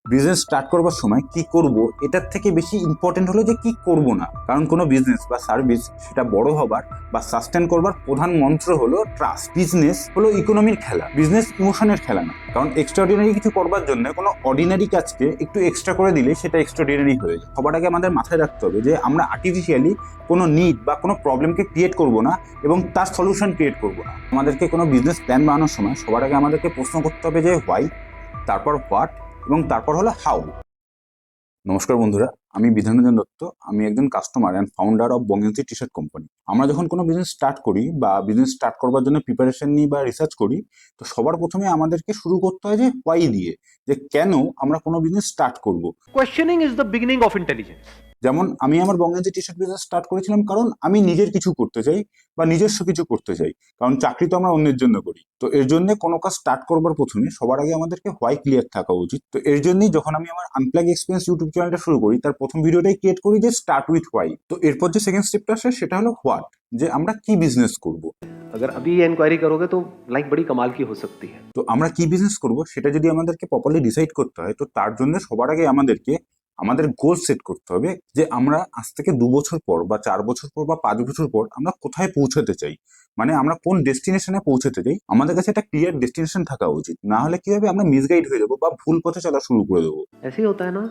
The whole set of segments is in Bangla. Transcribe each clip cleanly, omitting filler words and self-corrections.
বিজনেস স্টার্ট করবার সময় কি করব এটার থেকে বেশি ইম্পর্টেন্ট হলো যে কি করব না। কারণ কোনো বিজনেস বা সার্ভিস সেটা বড় হবার বা সাস্টেন করবার প্রধান মন্ত্র হলো ট্রাস্ট। বিজনেস হলো ইকোনমির খেলা, বিজনেস ইমোশনের খেলা না। কারণ এক্সট্রাঅর্ডিনারি কিছু করবার জন্য কোনো অর্ডিনারি কাজকে একটু এক্সট্রা করে দিলে সেটা এক্সট্রাঅর্ডিনারি হয়ে যায়। সবার আগে আমাদের মাথায় রাখতে হবে যে আমরা আর্টিফিশিয়ালি কোনো নিড বা কোনো প্রবলেমকে ক্রিয়েট করব না এবং তার সলিউশন ক্রিয়েট করব না। আমাদেরকে কোনো বিজনেস প্ল্যান বানানোর সময় সবার আগে আমাদেরকে প্রশ্ন করতে হবে যে হোয়াই, তারপর হোয়াট এবং তারপর হলো হাউ। নমস্কার বন্ধুরা, আমি বিধানরঞ্জন দত্ত। আমি একজন কাস্টমার অ্যান্ড ফাউন্ডার অফ বঙ্গেন্সি টি শার্ট কোম্পানি। আমরা যখন কোনো বিজনেস স্টার্ট করি বা বিজনেস স্টার্ট করবার জন্য প্রিপারেশন নিই বা রিসার্চ করি, তো সবার প্রথমে আমাদেরকে শুরু করতে হয় যে হোয়াই দিয়ে, যে কেন আমরা কোনো বিজনেস স্টার্ট করব। Questioning is the beginning of intelligence. যেমন আমি আমার বঙ্গেন্সি টি শার্ট বিজনেস স্টার্ট করেছিলাম কারণ আমি নিজের কিছু করতে চাই বা নিজস্ব কিছু করতে চাই। কারণ চাকরি তো আমরা অন্যের জন্য করি। তো এর জন্য কোনো কাজ স্টার্ট করবার প্রথমে সবার আগে আমাদেরকে হোয়াই ক্লিয়ার থাকা উচিত। তো এর জন্যই যখন আমি আমার আনপ্লাগ এক্সপিরিয়েন্স ইউটিউব চ্যানেলটা শুরু করি, তার প্রথম ভিডিওটাই ক্রিয়েট করি যে স্টার্ট উইথ হোয়াই। তো এরপর যে সেকেন্ড স্টেপটা আসে সেটা হলো হোয়াট, যে আমরা কি বিজনেস করব। अगर अभी ये इंक्वायरी करोगे तो लाइफ बड़ी कमाल की हो सकती है। তো আমরা কি বিজনেস করব সেটা যদি আমাদেরকে প্রপারলি ডিসাইড করতে হয়, তো তার জন্য সবার আগে আমাদেরকে আমাদের গোল সেট করতে হবে যে আমরা আজ থেকে 2 বছর পর বা 4 বছর পর বা 5 বছর পর আমরা কোথায় পৌঁছাতে চাই। মানে আমরা কোন ডেস্টিনেশনে পৌঁছাতে চাই, আমাদের কাছে একটা ক্লিয়ার ডেস্টিনেশন থাকা উচিত। না হলে কি হবে, আমরা মিসগাইড হয়ে যাবো বা ভুল পথে চলা শুরু করে দেবো। ऐसे ही होता है ना।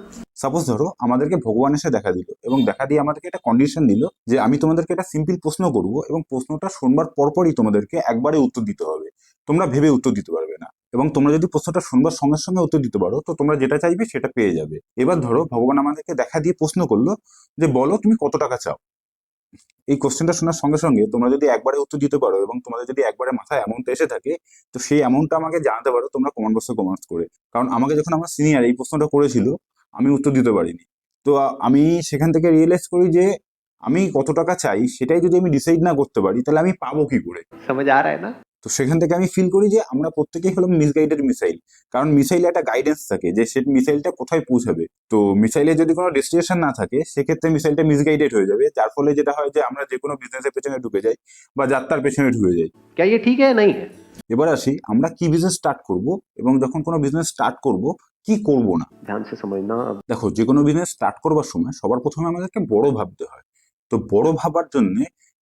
সাপোজ ধরো আমাদেরকে ভগবান এসে দেখা দিল এবং দেখা দিয়ে আমাদেরকে একটা কন্ডিশন দিল যে আমি তোমাদেরকে একটা সিম্পল প্রশ্ন করব এবং প্রশ্নটা শুনবার পরপরই তোমাদেরকে একবারে উত্তর দিতে হবে, তোমরা ভেবে উত্তর দিতে পারবে না। এবং তোমরা যদি প্রশ্নটা শুনবার সঙ্গে সঙ্গে উত্তর দিতে পারো, তো তোমরা যেটা চাইবে সেটা পেয়ে যাবে। এবার ধরো ভগবান আমাদেরকে দেখা দিয়ে প্রশ্ন করলো যে বলো তুমি কত টাকা চাও। এই কোশ্চেনটা শোনার সঙ্গে সঙ্গে তোমরা যদি একবারে উত্তর দিতে পারো এবং তোমাদের যদি একবারে মাথায় অ্যামাউন্ট এসে থাকে, তো সেই অ্যামাউন্টটা আমাকে জানাতে পারো তোমরা কমেন্ট বক্সে কমেন্টস করে। কারণ আমাকে যখন আমার সিনিয়র এই প্রশ্নটা করেছিল, আমি উত্তর দিতে পারিনি। তো আমি সেখান থেকে রিয়েলাইজ করি যে আমি কত টাকা চাই সেটাই যদি আমি ডিসাইড না করতে পারি, তাহলে আমি পাবো কি করে। समझ आ रहा है ना। তো সেখান থেকে আমি ফিল করি যে আমরা প্রত্যেকেই হলাম মিসগাইডেড মিসাইল। কারণ মিসাইলে একটা গাইডেন্স থাকে যে সে মিসাইলটা কোথায় পৌঁছাবে। তো মিসাইলে যদি কোনো ডেস্টিনেশন না থাকে, সেক্ষেত্রে মিসাইলটা মিসগাইডেড হয়ে যাবে, যার ফলে যেটা হয় যে আমরা যে কোনো বিজনেসের পেছনে ঢুকে যাই বা যাত্রার পেছনে ঢুকে যাই। क्या ये ठीक है या नहीं है। এবার আসি আমরা কি বিজনেস স্টার্ট করব এবং যখন কোনো বিজনেস স্টার্ট করব কি করব না। ध्यान से समझना। দেখো, যে কোনো বিজনেস স্টার্ট করবার সময় সবার প্রথমে আমাদেরকে বড় ভাবতে হয়। তো বড় ভাবার জন্য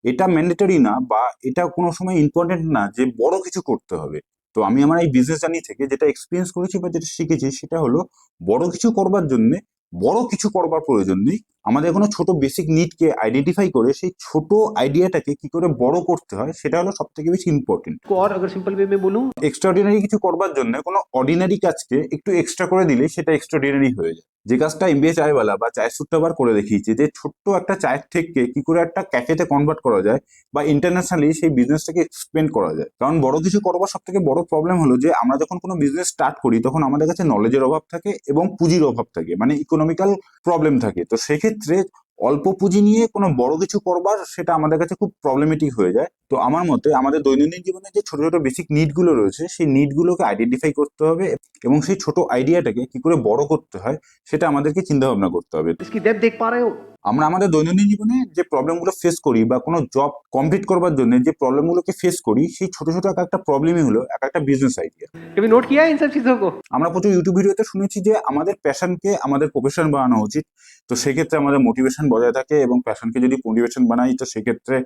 এটা ম্যান্ডেটরি না বা এটা কোনো সময় ইম্পর্টেন্ট না যে বড় কিছু করতে হবে। তো আমি আমার এই বিজনেস জার্নি থেকে যেটা এক্সপিরিয়েন্স করেছি বা যেটা শিখেছি সেটা হলো বড় কিছু করবার জন্য বড় কিছু করবার প্রয়োজন নেই। আমাদের কোনো ছোট বেসিক নিডকে আইডেন্টিফাই করে সেই ছোট আইডিয়াটাকে কি করে বড় করতে হয় সেটা হলো সব থেকে বেশি ইম্পর্টেন্ট। को और अगर सिंपल वे में बोलूं। এক্সট্রাঅর্ডিনারি কিছু করবার জন্য কোনো অর্ডিনারি কাজকে একটু এক্সট্রা করে দিলে সেটা এক্সট্রাঅর্ডিনারি হয়ে যায়। যে কাজটা এমবিএ চায়ওয়ালা বা চায়ের সুট্টা বার করে দেখিয়েছে, যে ছোট্ট একটা চায়ের থেকে কি করে একটা ক্যাফেতে কনভার্ট করা যায় বা ইন্টারন্যাশনালি সেই বিজনেসটাকে এক্সপেন্ড করা যায়। কারণ বড় কিছু করবার সব থেকে বড় প্রবলেম হলো যে আমরা যখন কোনো বিজনেস স্টার্ট করি তখন আমাদের কাছে নলেজের অভাব থাকে এবং পুঁজির অভাব থাকে, মানে ইকোনমিক্যাল প্রবলেম থাকে। তো সেক্ষেত্রে অল্প পুঁজি নিয়ে কোনো বড় কিছু করবার সেটা আমাদের কাছে খুব প্রবলেমেটিক হয়ে যায়। তো আমার মতে আমাদের দৈনন্দিন জীবনে যে ছোট ছোট বেসিক নিডগুলো রয়েছে সেই নিডগুলোকে আইডেন্টিফাই করতে হবে এবং সেই ছোট আইডিয়াটাকে কি করে বড় করতে হয় সেটা আমাদেরকে চিন্তা ভাবনা করতে হবে। इसकी डेप्थ देख पा रहे हो। আমরা আমাদের দৈনন্দিন জীবনে যে প্রবলেমগুলো ফেস করি বা কোনো জব কমপ্লিট করবার জন্য যে প্রবলেমগুলোকে ফেস করি, সেই ছোট ছোট এক একটা প্রবলেমই হলো এক একটা বিজনেস আইডিয়া। कभी नोट किया है इन सब चीजों को। আমরা প্রচুর ইউটিউব ভিডিওতে শুনেছি যে আমাদের প্যাশনকে আমাদের প্রফেশন বানানো উচিত। তো সেক্ষেত্রে আমাদের মোটিভেশন বজায় থাকে এবং প্যাশনকে যদি মোটিভেশন বানাই তো সেক্ষেত্রে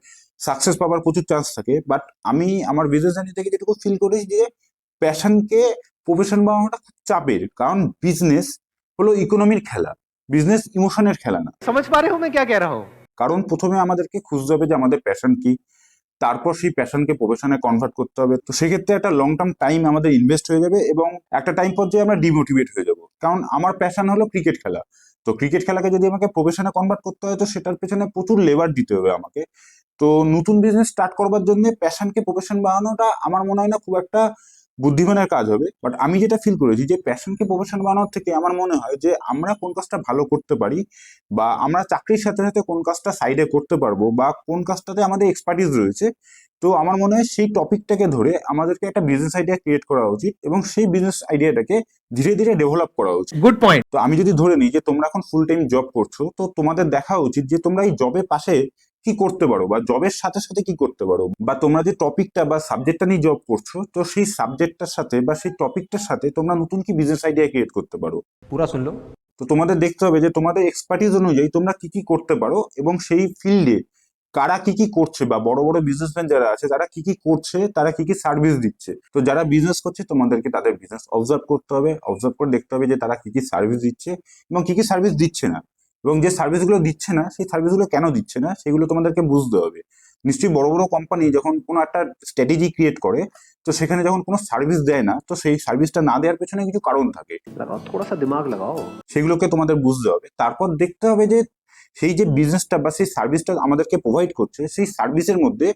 সাকসেস পাওয়ার প্রচুর চান্স থাকে। বাট আমি আমার বিজনেস জার্নি থেকে যেটুকু ফিল করি যে প্যাশনকে প্রফেশন বানানোটা খুব চাপের। কারণ বিজনেস হলো ইকোনমির খেলা, বিজনেস ইমোশনের খেলা না। समझ पा रहे हो मैं क्या कह रहा हूँ। কারণ প্রথমে আমাদেরকে খুঁজতে হবে যে আমাদের প্যাশন কি, তারপর সেই প্যাশনকে প্রফেশনে কনভার্ট করতে হবে। তো সেক্ষেত্রে একটা লং টার্ম টাইম আমাদের ইনভেস্ট হয়ে যাবে এবং একটা টাইম পর্যায়ে আমরা ডিমোটিভেট হয়ে যাব। কারণ আমার প্যাশন হলো ক্রিকেট খেলা। তো ক্রিকেট খেলাকে যদি আমাকে প্রফেশনে কনভার্ট করতে হয়, তো সেটার পেছনে প্রচুর লেবার দিতে হবে আমাকে। তো নতুন বিজনেস স্টার্ট করবার জন্য প্যাশনকে প্রফেশন বানানোটা আমার মনে হয় না খুব একটা বুদ্ধিমানের কাজ হবে। বাট আমি যেটা ফিল করেছি যে প্যাশনকে প্রফেশন বানানোর থেকে আমার মনে হয় যে আমরা কোন কাজটা ভালো করতে পারি বা আমরা চাকরির সাথে সাথে কোন কাজটা সাইডে করতে পারবো বা কোন কাজটাতে আমাদের এক্সপার্টিস রয়েছে, তো আমার মনে হয় সেই টপিকটাকে ধরে আমাদেরকে একটা বিজনেস আইডিয়া ক্রিয়েট করা উচিত এবং সেই বিজনেস আইডিয়াটাকে ধীরে ধীরে ডেভেলপ করা উচিত। Good point. তো আমি যদি ধরে নিই যে তোমরা এখন ফুল টাইম জব করছো, তো তোমাদের দেখা উচিত যে তোমরা এই জবের পাশে কি করতে পারো বা জবের সাথে সাথে কি করতে পারো, বা তোমরা যে টপিকটা বা সাবজেক্টটা নিয়ে জব করছো তো সেই সাবজেক্টটার সাথে বা সেই টপিকটার সাথে তোমরা নতুন কি বিজনেস আইডিয়া ক্রিয়েট করতে পারো। पूरा सुन लो। তো তোমাদের দেখতে হবে যে তোমাদের এক্সপার্টিজ অনুযায়ী তোমরা কি কি করতে পারো এবং সেই ফিল্ডে কারা কি কি করছে বা বড় বড় বিজনেসম্যান যারা আছে তারা কি কি করছে, তারা কি কি সার্ভিস দিচ্ছে। তো যারা বিজনেস করছে তোমাদেরকে তাদের বিজনেস অবজার্ভ করতে হবে, অবজার্ভ করে দেখতে হবে যে তারা কি কি সার্ভিস দিচ্ছে এবং কি কি সার্ভিস দিচ্ছে না, এবং যে সার্ভিসগুলো দিচ্ছে না সেই সার্ভিসগুলো কেন দিচ্ছে না সেগুলো তোমাদেরকে বুঝতে হবে। নিশ্চয়ই বড় বড় কোম্পানি যখন কোনো একটা স্ট্র্যাটেজি ক্রিয়েট করে তো সেখানে যখন কোনো সার্ভিস দেয় না তো সেই সার্ভিসটা না দেওয়ার পেছনে কিছু কারণ থাকে, लगाओ थोड़ा सा दिमाग लगाओ। সেগুলোকে তোমাদের বুঝতে হবে। তারপর দেখতে হবে যে সেই যে বিজনেসটা বা সেই সার্ভিসটা আমাদেরকে প্রোভাইড করছে সেই সার্ভিসের মধ্যে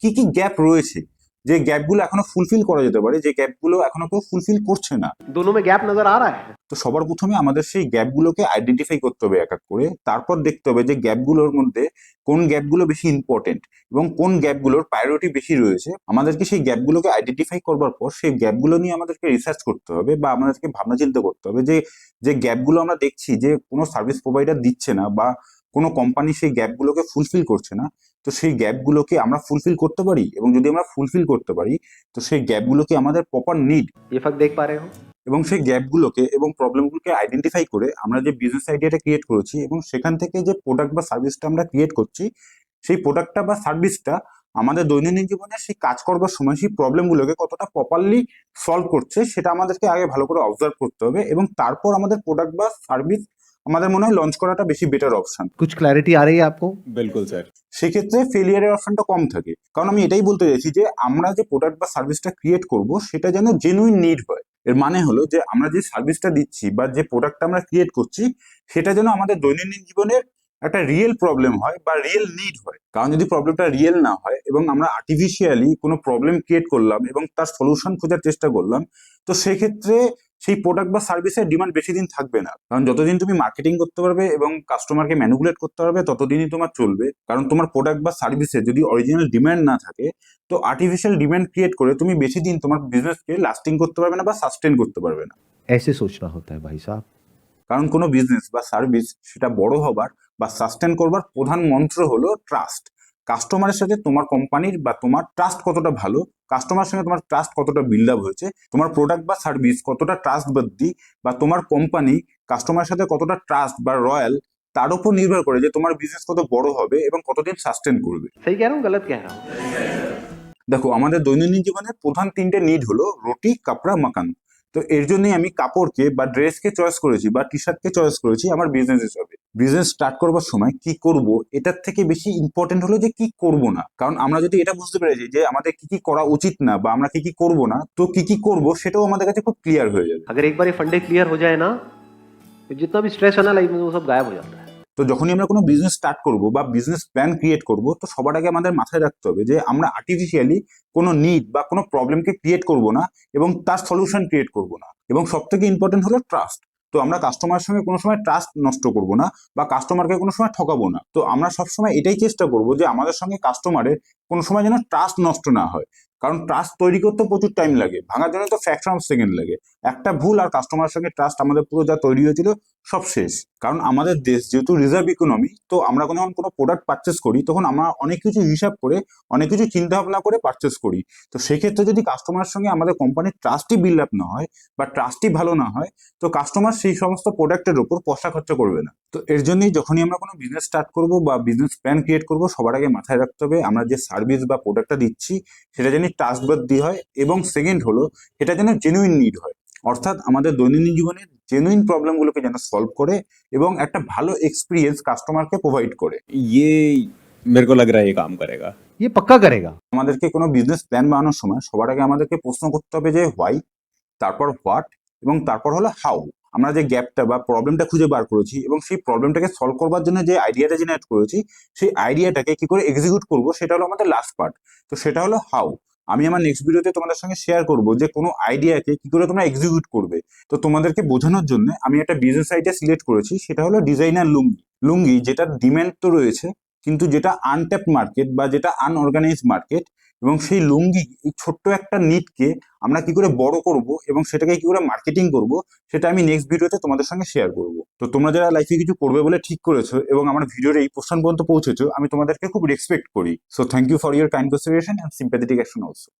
কি কি গ্যাপ রয়েছে, যে গ্যাপগুলো এখনো ফুলফিল করা যেতে পারে, যে গ্যাপগুলো এখনো কেউ ফুলফিল করছে না। दोनों में गैप नजर आ रहा है। তো সবার প্রথমে আমাদের সেই গ্যাপগুলোকে আইডেন্টিফাই করতে হবে এক এক করে। তারপর দেখতে হবে যে গ্যাপগুলোর মধ্যে কোন গ্যাপগুলো বেশি ইম্পর্টেন্ট এবং কোন গ্যাপগুলোর প্রায়োরিটি বেশি রয়েছে। আমাদেরকে সেই গ্যাপগুলোকে আইডেন্টিফাই করবার পর সেই গ্যাপগুলো নিয়ে আমাদেরকে রিসার্চ করতে হবে বা আমাদেরকে ভাবনা চিন্তা করতে হবে যে যে গ্যাপগুলো আমরা দেখছি যে কোনো সার্ভিস প্রোভাইডার দিচ্ছে না বা কোনো কোম্পানি সেই গ্যাপগুলোকে ফুলফিল করছে না, তো সেই গ্যাপগুলোকে আমরা ফুলফিল করতে পারি, এবং যদি আমরা ফুলফিল করতে পারি তো সেই গ্যাপগুলোকে আমাদের প্রপার নিড ये फर्क देख पा रहे हो? এবং সেই গ্যাপগুলোকে এবং প্রবলেমগুলোকে আইডেন্টিফাই করে আমরা যে বিজনেস আইডিয়াটা ক্রিয়েট করেছি এবং সেখান থেকে যে প্রোডাক্ট বা সার্ভিসটা আমরা ক্রিয়েট করছি সেই প্রোডাক্টটা বা সার্ভিসটা আমাদের দৈনন্দিন জীবনে সেই কাজ করবার সময় সেই প্রবলেমগুলোকে কতটা প্রপারলি সলভ করছে সেটা আমাদেরকে আগে ভালো করে অবজার্ভ করতে হবে, এবং তারপর আমাদের প্রোডাক্ট বা সার্ভিস আমাদের মনে হয় লঞ্চ করাটা বেশি বেটার অপশন। कुछ क्लैरिटी आ रही है आपको? बिल्कुल सर। সেক্ষেত্রে ফেলিয়ারের অপশনটা কম থাকে, কারণ আমি এটাই বলতে চাইছি যে আমরা যে প্রোডাক্ট বা সার্ভিসটা ক্রিয়েট করব সেটা যেন জেনুইন নিড হয়। এর মানে হলো যে আমরা যে সার্ভিসটা দিচ্ছি বা যে প্রোডাক্টটা আমরা ক্রিয়েট করছি সেটা যেন আমাদের দৈনন্দিন জীবনের একটা রিয়েল প্রবলেম হয় বা রিয়েল নিড হয়। কারণ যদি প্রবলেমটা রিয়েল না হয় এবং আমরা আর্টিফিশিয়ালি কোনো প্রবলেম ক্রিয়েট করলাম এবং তার সলিউশন খোঁজার চেষ্টা করলাম, তো সেক্ষেত্রে সেই প্রোডাক্ট বা সার্ভিসের ডিমান্ড বেশি দিন থাকবে না। কারণ যতদিন তুমি মার্কেটিং করতে পারবে এবং কাস্টমারকে ম্যানিপুলেট করতে পারবে ততদিনই তোমার চলবে। কারণ তোমার প্রোডাক্ট বা সার্ভিসে যদি অরিজিনাল ডিমান্ড না থাকে তো আর্টিফিশিয়াল ডিমান্ড ক্রিয়েট করে তুমি বেশি দিন তোমার বিজনেসকে লাস্টিং করতে পারবে না বা সাস্টেন করতে পারবে না। ऐसे सोचना होता है भाई साहब। কারণ কোনো বিজনেস বা সার্ভিস সেটা বড় হবার বা সাস্টেন করবার প্রধান মন্ত্র হলো ট্রাস্ট। কাস্টমারের সাথে তোমার কোম্পানির বা তোমার ট্রাস্ট কতটা ভালো, কাস্টমারের সঙ্গে তোমার ট্রাস্ট কতটা বিল্ড আপ হয়েছে, তোমার প্রোডাক্ট বা সার্ভিস কতটা ট্রাস্টবর্দি, বা তোমার কোম্পানি কাস্টমারের সাথে কতটা ট্রাস্ট বা রয়্যাল, তার উপর নির্ভর করে যে তোমার বিজনেস কত বড় হবে এবং কতদিন সাস্টেন করবে। सही कह रहा हूँ गलत कह रहा हूँ? দেখো, আমাদের দৈনন্দিন জীবনের প্রধান তিনটে নিড হলো রুটি, কাপড়া, মাকান। তো এর জন্যই আমি কাপড়কে বা ড্রেসকে চয়েস করেছি বা টি শার্টকে চয়েস করেছি আমার বিজনেস হিসাবে। বিজনেস স্টার্ট করবার সময় কি করব এটার থেকে বেশি ইম্পর্টেন্ট হলো যে কি করব না। কারণ আমরা যদি এটা বুঝতে পেরেছি যে আমাদের কি কি করা উচিত না বা আমরা কি কি করব না, তো কি কি করব সেটাও আমাদের কাছে খুব ক্লিয়ার হয়ে যাবে। अगर एक बार ये फंडे क्लियर हो जाए ना तो जितना भी स्ट्रेस है ना लाइफ में वो सब गायब हो जाता है। তো যখনই আমরা কোনো বিজনেস স্টার্ট করব বা বিজনেস প্ল্যান ক্রিয়েট করব তো সবার আগে আমাদের মাথায় রাখতে হবে যে আমরা আর্টিফিশিয়ালি কোনো নিড বা কোনো প্রবলেমকে ক্রিয়েট করব না এবং তার সলিউশন ক্রিয়েট করব না। এবং সব থেকে ইম্পর্টেন্ট হলো ট্রাস্ট। তো আমরা কাস্টমারের সঙ্গে কোনো সময় ট্রাস্ট নষ্ট করব না বা কাস্টমারকে কোনো সময় ঠকাবো না। তো আমরা সবসময় এটাই চেষ্টা করব যে আমাদের সঙ্গে কাস্টমারের কোনো সময় যেন ট্রাস্ট নষ্ট না হয়। কারণ ট্রাস্ট তৈরি করতে প্রচুর টাইম লাগে, ভাঙার জন্য তো ফ্র্যাকশন অফ সেকেন্ড লাগে। একটা ভুল আর কাস্টমারের সঙ্গে ট্রাস্ট আমাদের পুরো যা তৈরি হয়েছিল সব শেষ। কারণ আমাদের দেশ যেহেতু রিজার্ভ ইকোনমি, তো আমরা যখন কোনো প্রোডাক্ট পারচেস করি তখন আমরা অনেক কিছু হিসাব করে অনেক কিছু চিন্তা ভাবনা করে পারচেস করি। তো সেক্ষেত্রে যদি কাস্টমারের সঙ্গে আমাদের কোম্পানির ট্রাস্টই বিল্ড আপ না হয় বা ট্রাস্টই ভালো না হয় তো কাস্টমার সেই সমস্ত প্রোডাক্টের উপর পয়সা খরচা করবে না। তো এর জন্যই যখনই আমরা কোনো বিজনেস স্টার্ট করব বা বিজনেস প্ল্যান ক্রিয়েট করব সবার আগে মাথায় রাখতে হবে আমরা যে সার্ভিস বা প্রোডাক্টটা দিচ্ছি সেটা যেন ট্রাস্টবর্দি হয়, এবং সেকেন্ড হলো এটা যেন জেনুইন নিড হয়। অর্থাৎ আমাদের দৈনন্দিন জীবনে জেনুইন প্রবলেমগুলোকে যেন সলভ করে এবং একটা ভালো এক্সপিরিয়েন্স কাস্টমারকে প্রোভাইড করে। ये मेरे को लग रहा है ये काम करेगा। ये पक्का करेगा। আমাদেরকে কোনো বিজনেস প্ল্যান বানানোর সময় সবার আগে আমাদেরকে প্রশ্ন করতে হবে যে হোয়াই, তারপর হোয়াট এবং তারপর হলো হাউ। আমরা যে গ্যাপটা বা প্রবলেমটা খুঁজে বার করেছি এবং সেই প্রবলেমটাকে সলভ করবার জন্য যে আইডিয়াটা জেনারেট করেছি সেই আইডিয়াটাকে কি করে এক্সিকিউট করব সেটা হলো আমাদের লাস্ট পার্ট। তো সেটা হলো হাউ। আমি আমার নেক্সট ভিডিওতে তোমাদের সঙ্গে শেয়ার করব যে কোনো আইডিয়াকে কি করে তোমরা এক্সিকিউট করবে। তো তোমাদেরকে বোঝানোর জন্য আমি একটা বিজনেস আইডিয়া সিলেক্ট করেছি, সেটা হলো ডিজাইনার লুঙ্গি। লুঙ্গি যেটার ডিমান্ড তো রয়েছে কিন্তু যেটা আনট্যাপড মার্কেট বা যেটা আনঅর্গানাইজড মার্কেট এবং সেই লুঙ্গি, এই ছোট্ট একটা নিটকে আমরা কি করে বড় করব এবং সেটাকে কি করে মার্কেটিং করব, সেটা আমি নেক্সট ভিডিওতে তোমাদের সঙ্গে শেয়ার করব। তো তোমরা যারা লাইফে কিছু করবে বলে ঠিক করেছো এবং আমার ভিডিওর এই পোর্শন পর্যন্ত পৌঁছেছো, আমি তোমাদেরকে খুব রেসপেক্ট করি। So thank you for your kind consideration and sympathetic action also.